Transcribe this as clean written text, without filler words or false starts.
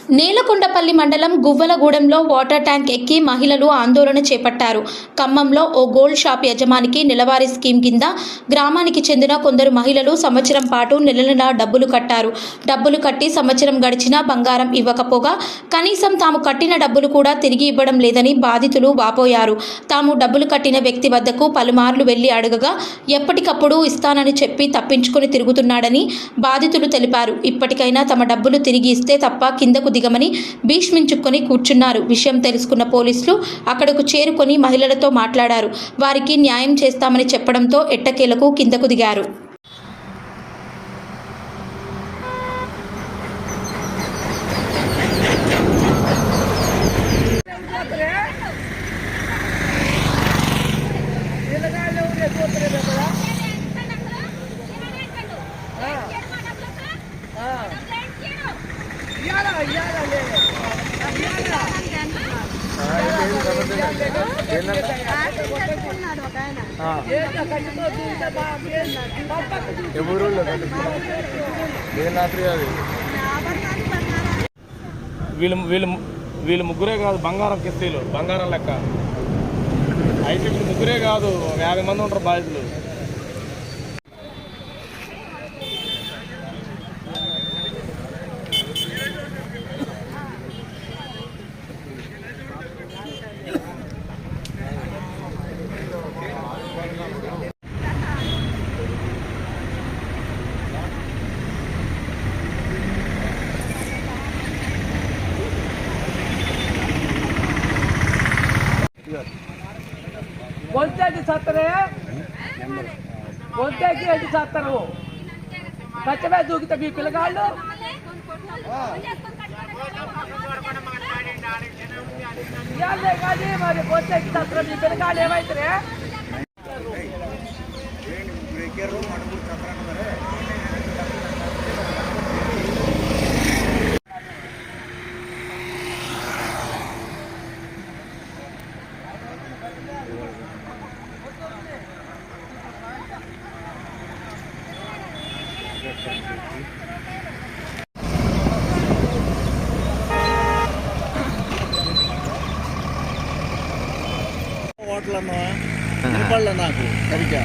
నేలకొండపల్లి మండలం గువ్వలగూడెంలో water tank ఎక్కి మహిళలు ఆందోళన చేపట్టారు. ఖమ్మంలో ఓ గోల్డ్ షాప్ యజమానికి నెలవారీ స్కీమ్ కింద గ్రామానికి చెందిన కొందరు మహిళలు సంవత్సరం పాటు నెల డబ్బులు కట్టారు. డబ్బులు కట్టి సంవత్సరం గడిచినా బంగారం ఇవ్వకపోగా కనీసం తాము కట్టిన డబ్బులు కూడా తిరిగి ఇవ్వడం లేదని బాధితులు వాపోయారు. తాము డబ్బులు కట్టిన వ్యక్తి వద్దకు పలుమార్లు వెళ్లి అడగగా ఎప్పటికప్పుడు ఇస్తానని చెప్పి తప్పించుకుని తిరుగుతున్నాడని బాధితులు తెలిపారు. ఇప్పటికైనా తమ డబ్బులు తిరిగి ఇస్తే తప్ప కిందకు దిగమని భీష్మించుకొని కూర్చున్నారు. విషయం తెలుసుకున్న పోలీసులు అక్కడకు చేరుకొని మహిళలతో మాట్లాడారు. వారికి న్యాయం చేస్తామని చెప్పడంతో ఎట్టకేలకు కిందకు దిగారు. వీళ్ళు ముగ్గురే కాదు, బంగారం కిస్తీలు, బంగారం లెక్క అయితే వీళ్ళు ముగ్గురే కాదు, 50 మంది ఉంటారు బాధితులు. వంతేకి సత్తరే వంతేకి ఎటు సత్తరు కచ్చమే దూకితే మీ పిల్లగాళ్ళు ఇవాళే కానీ మరి వంతేకి సత్తరు మీ పిల్లగాళ్ళు ఏమైతే ఓట్లన్నా వినపడలే నాకు సరిగ్గా.